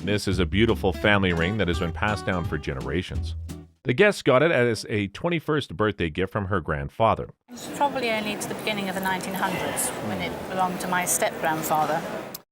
This is a beautiful family ring that has been passed down for generations. The guest got it as a 21st birthday gift from her grandfather. It's probably only to the beginning of the 1900s when it belonged to my step-grandfather.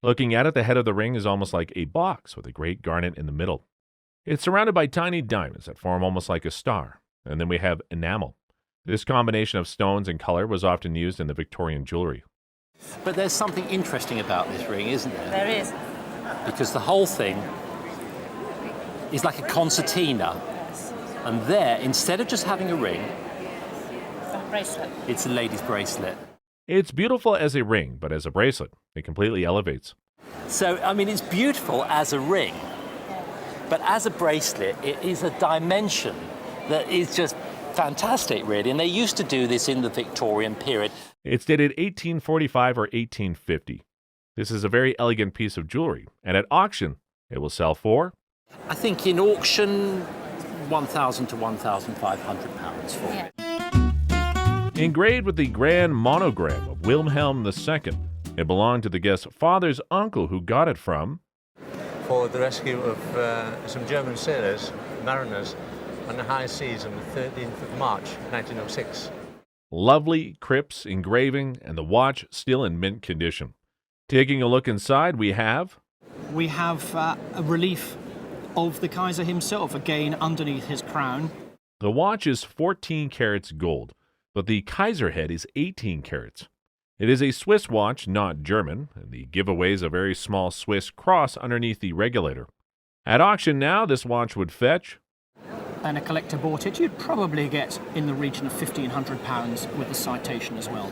Looking at it, the head of the ring is almost like a box with a great garnet in the middle. It's surrounded by tiny diamonds that form almost like a star. And then we have enamel. This combination of stones and color was often used in the Victorian jewelry. But there's something interesting about this ring, isn't there? There is. Because the whole thing is like a concertina. And there, instead of just having a ring, A bracelet. it's a lady's bracelet. It's beautiful as a ring, but as a bracelet, it completely elevates. So, I mean, it's beautiful as a ring, but as a bracelet, it is a dimension that is just fantastic, really. And they used to do this in the Victorian period. It's dated 1845 or 1850. This is a very elegant piece of jewelry, and at auction, it will sell for, I think in auction, £1,000 to £1,500 for it. engraved with the grand monogram of Wilhelm II. It belonged to the guest's father's uncle who got it from, for the rescue of some German sailors, mariners, on the high seas on the 13th of March, 1906. lovely crisp engraving, and the watch still in mint condition. Taking a look inside, we have a relief of the Kaiser himself, again underneath his crown. the watch is 14 carats gold, but the Kaiser head is 18 carats. It is a Swiss watch, not German, and the giveaway is a very small Swiss cross underneath the regulator. At auction now, this watch would fetch, And a collector bought it, you'd probably get in the region of £1,500 with the citation as well.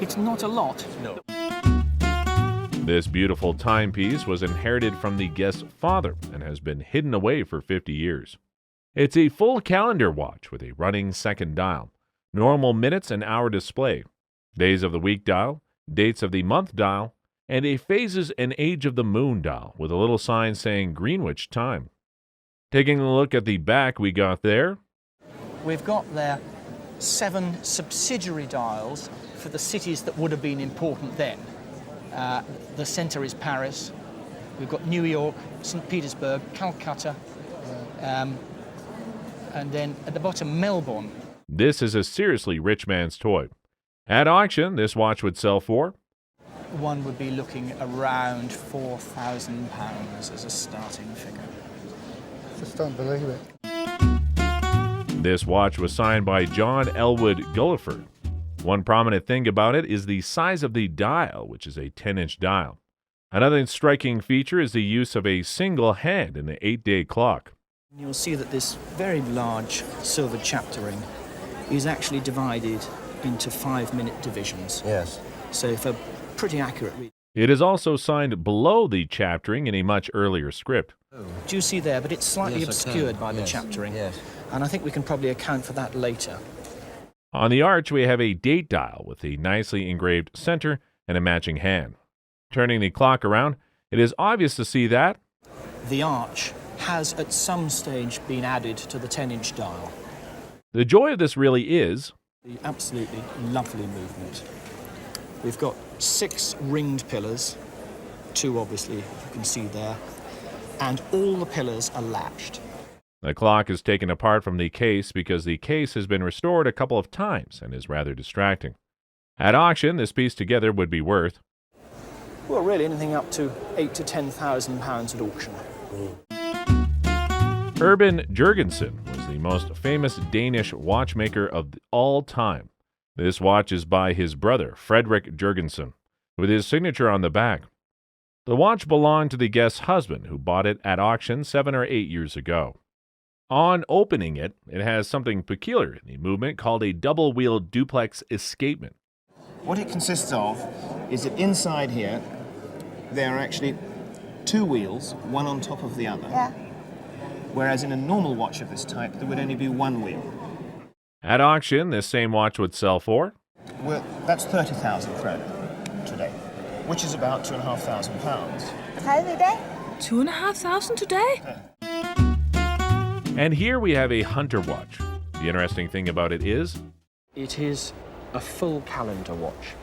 It's not a lot. No. this beautiful timepiece was inherited from the guest's father and has been hidden away for 50 years. It's a full calendar watch with a running second dial, normal minutes and hour display, days of the week dial, dates of the month dial, and a phases and age of the moon dial with a little sign saying Greenwich time. Taking a look at the back we got there, We've got there 7 subsidiary dials for the cities that would have been important then. The centre is Paris. We've got New York, St. Petersburg, Calcutta, and then at the bottom, Melbourne. this is a seriously rich man's toy. At auction, this watch would sell for, One would be looking around £4,000 as a starting figure. Just don't believe it. This watch was signed by John Elwood Gulliford. One prominent thing about it is the size of the dial, which is a 10-inch dial. Another striking feature is the use of a single hand in the 8-day clock. You'll see that this very large silver chapter ring is actually divided into 5-minute divisions. Yes. So for pretty accurate reading. It is also signed below the chaptering in a much earlier script. Do you see there? But it's slightly Yes, I can. obscured by the Yes, chaptering. yes. And I think we can probably account for that later. On the arch, we have a date dial with a nicely engraved center and a matching hand. Turning the clock around, it is obvious to see that The arch has at some stage been added to the 10-inch dial. the joy of this really is The absolutely lovely movement. We've got 6 ringed pillars, 2 obviously, you can see there, and all the pillars are latched. the clock is taken apart from the case because the case has been restored a couple of times and is rather distracting. At auction, this piece together would be worth, Well, really anything up to £8,000 to £10,000 at auction. Urban Jurgensen was the most famous Danish watchmaker of all time. This watch is by his brother, Frederick Jurgensen, with his signature on the back. The watch belonged to the guest's husband, who bought it at auction 7 or 8 years ago. On opening it, it has something peculiar in the movement called a double-wheel duplex escapement. What it consists of is that inside here there are actually 2 wheels, one on top of the other. Yeah. Whereas in a normal watch of this type there would only be 1 wheel. At auction, this same watch would sell for, Well, that's 30,000 kroner today, which is about £2,500. How did they? 2,500 today? and here we have a hunter watch. The interesting thing about it is, It is a full calendar watch.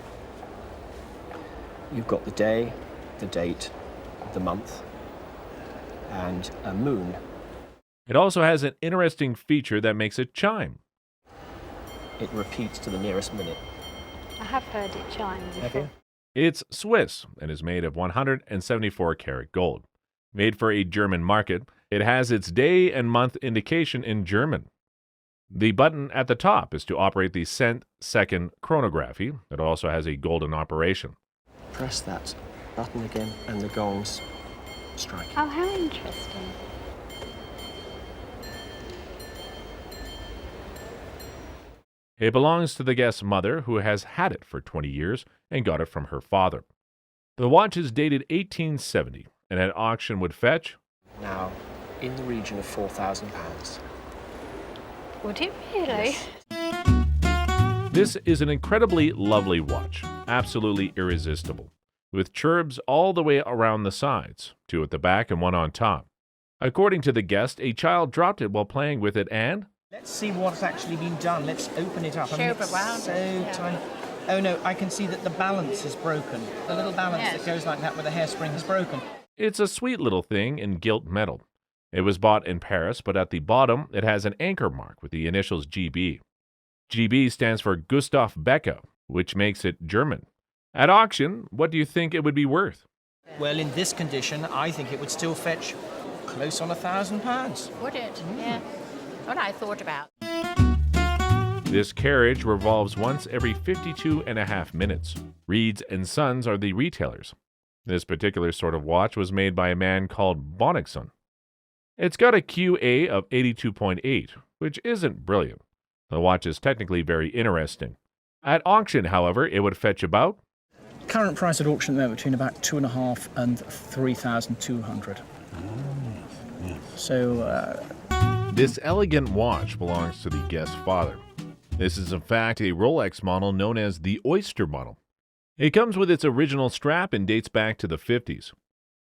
You've got the day, the date, the month, and a moon. It also has an interesting feature that makes it chime. It repeats to the nearest minute. I have heard it chime before. Have you? It's Swiss and is made of 174 karat gold. Made for a German market, it has its day and month indication in German. The button at the top is to operate the cent-second chronography. It also has a golden operation. Press that button again and the gongs strike. Oh, how interesting. It belongs to the guest's mother, who has had it for 20 years and got it from her father. The watch is dated 1870 and at auction would fetch, now, in the region of £4,000. Would it really? Yes. This is an incredibly lovely watch, absolutely irresistible, with cherubs all the way around the sides, 2 at the back and 1 on top. According to the guest, a child dropped it while playing with it and... Let's see what's actually been done. Let's open it up. Show it's it around. so Yeah. tiny. Oh no, I can see that the balance is broken. The little balance Yes. that goes like that with the hairspring is broken. It's a sweet little thing in gilt metal. It was bought in Paris, but at the bottom it has an anchor mark with the initials GB. GB stands for Gustav Becker, which makes it German. At auction, what do you think it would be worth? Well, in this condition, I think it would still fetch close on £1,000. Would it? Yeah. What I thought about. This carriage revolves once every 52.5 minutes. Reeds and Sons are the retailers. This particular sort of watch was made by a man called Bonnickson. It's got a QA of 82.8, which isn't brilliant. The watch is technically very interesting. At auction, however, it would fetch about... Current price at auction there between about 2,500 and 3,200. So, This elegant watch belongs to the guest's father. This is in fact a Rolex model known as the Oyster model. It comes with its original strap and dates back to the 50s.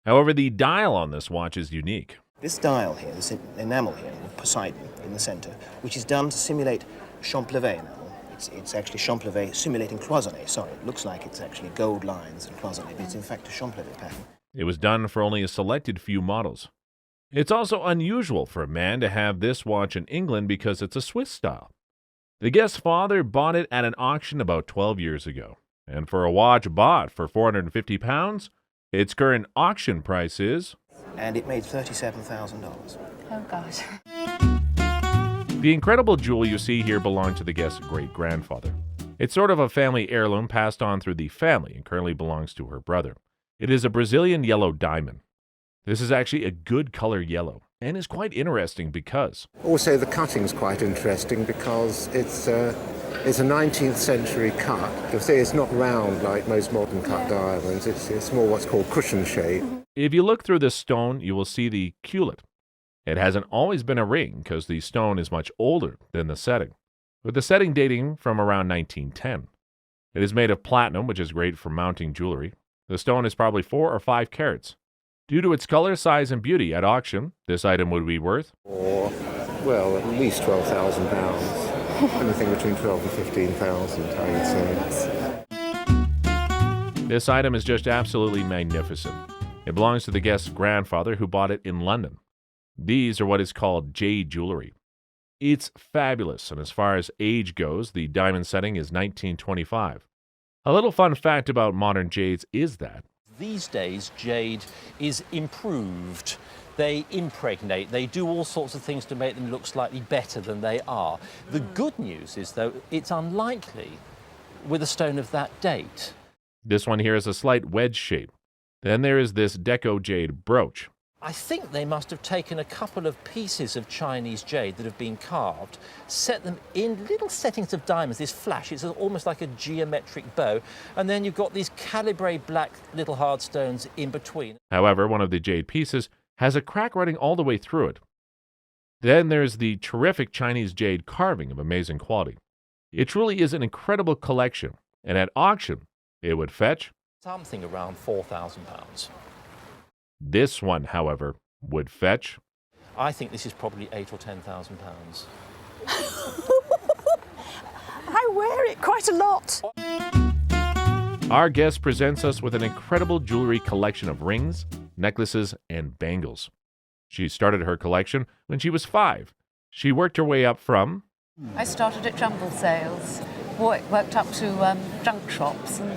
However, the dial on this watch is unique. This dial here, this enamel here, with Poseidon in the center, which is done to simulate Champlevé enamel. It's actually Champlevé simulating cloisonné. Sorry, it looks like it's actually gold lines and cloisonné, but it's in fact a Champlevé pattern. It was done for only a selected few models. It's also unusual for a man to have this watch in England because it's a Swiss style. The guest's father bought it at an auction about 12 years ago, and for a watch bought for £450, its current auction price is... And it made $37,000. Oh, God. The incredible jewel you see here belonged to the guest's great-grandfather. It's sort of a family heirloom passed on through the family and currently belongs to her brother. It is a Brazilian yellow diamond. This is actually a good color yellow and is quite interesting because... Also, the cutting's quite interesting because it's a 19th century cut. You'll see it's not round like most modern cut diamonds. It's more what's called cushion shape. If you look through this stone, you will see the culet. It hasn't always been a ring because the stone is much older than the setting, with the setting dating from around 1910. It is made of platinum, which is great for mounting jewelry. The stone is probably 4 or 5 carats. Due to its color, size, and beauty at auction, this item would be worth... Or, well, at least £12,000. Anything between 12 and 15,000, I would say. This item is just absolutely magnificent. It belongs to the guest's grandfather who bought it in London. These are what is called jade jewelry. It's fabulous, and as far as age goes, the diamond setting is 1925. A little fun fact about modern jades is that These days, jade is improved. They impregnate, they do all sorts of things to make them look slightly better than they are. The good news is, though, it's unlikely with a stone of that date. this one here is a slight wedge shape. Then there is this Deco jade brooch. I think they must have taken a couple of pieces of Chinese jade that have been carved, set them in little settings of diamonds, this flash, it's almost like a geometric bow, and then you've got these calibre black little hard stones in between. However, one of the jade pieces has a crack running all the way through it. Then there's the terrific Chinese jade carving of amazing quality. It truly is an incredible collection, and at auction, it would fetch Something around £4,000. This one, however, would fetch... I think this is probably £8,000 or £10,000. I wear it quite a lot. Our guest presents us with an incredible jewelry collection of rings, necklaces, and bangles. She started her collection when she was 5. She worked her way up from I started at jumble sales, worked up to junk shops, and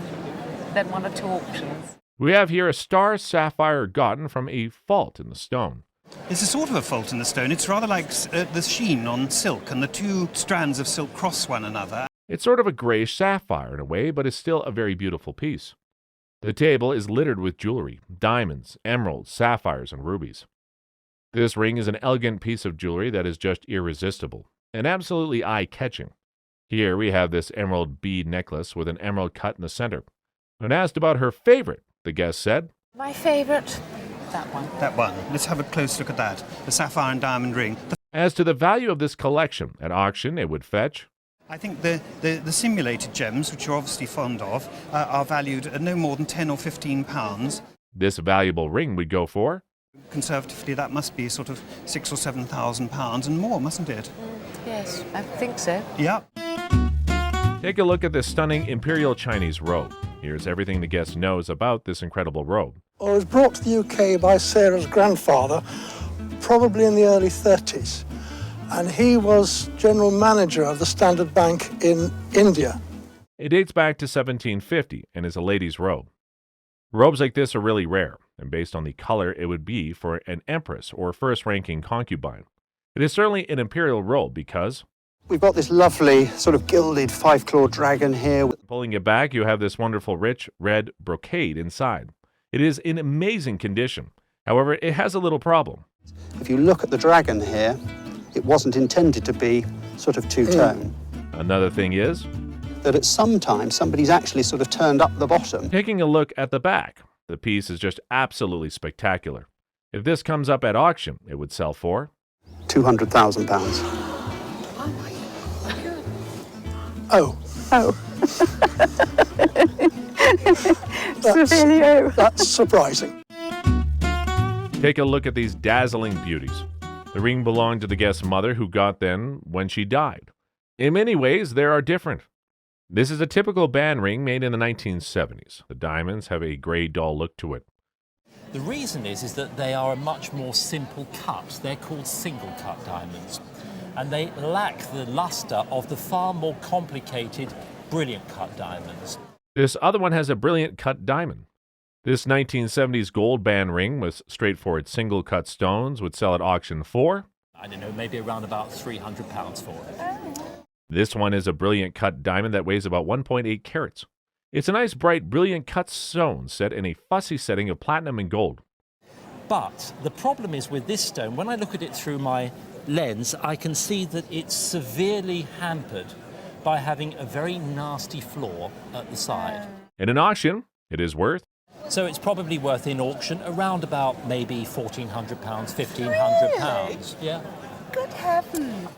then 1 or 2 auctions. We have here a star sapphire gotten from a fault in the stone. It's a sort of a fault in the stone. It's rather like the sheen on silk, and the 2 strands of silk cross one another. It's sort of a grayish sapphire in a way, but it's still a very beautiful piece. The table is littered with jewelry, diamonds, emeralds, sapphires, and rubies. This ring is an elegant piece of jewelry that is just irresistible and absolutely eye-catching. Here we have this emerald bead necklace with an emerald cut in the center. When asked about her favorite, the guest said, My favourite? That one. That one. Let's have a close look at that. The sapphire and diamond ring. As to the value of this collection, at auction it would fetch, I think the simulated gems, which you're obviously fond of, are valued at no more than £10 or £15. This valuable ring would go for, Conservatively, that must be sort of £6,000 or £7,000 and more, mustn't it? Yes, I think so. Yeah. Take a look at this stunning Imperial Chinese robe. Here's everything the guest knows about this incredible robe. Well, it was brought to the UK by Sarah's grandfather, probably in the early 30s. And he was general manager of the Standard Bank in India. It dates back to 1750 and is a lady's robe. Robes like this are really rare, and based on the color, it would be for an empress or first-ranking concubine. It is certainly an imperial robe because we've got this lovely sort of gilded 5-clawed dragon here. Pulling it back, you have this wonderful rich red brocade inside. It is in amazing condition. However, it has a little problem. If you look at the dragon here, it wasn't intended to be sort of two-tone. Another thing is that at some time somebody's actually sort of turned up the bottom. Taking a look at the back, the piece is just absolutely spectacular. If this comes up at auction, it would sell for £200,000. Oh. That's surprising. Take a look at these dazzling beauties. The ring belonged to the guest's mother, who got them when she died. In many ways, they are different. This is a typical band ring made in the 1970s. The diamonds have a grey dull look to it. The reason is that they are a much more simple cut. They're called single-cut diamonds. And they lack the luster of the far more complicated, brilliant-cut diamonds. This other one has a brilliant cut diamond. This 1970s gold band ring with straightforward single-cut stones would sell at auction for, I don't know, maybe around about £300 for it. This one is a brilliant cut diamond that weighs about 1.8 carats. It's a nice, bright, brilliant cut stone set in a fussy setting of platinum and gold. But the problem is with this stone, when I look at it through my lens, I can see that it's severely hampered by having a very nasty flaw at the side. In an auction, it is worth. So it's probably worth in auction around about maybe £1,400, £1,500. Really? Yeah. Good heavens.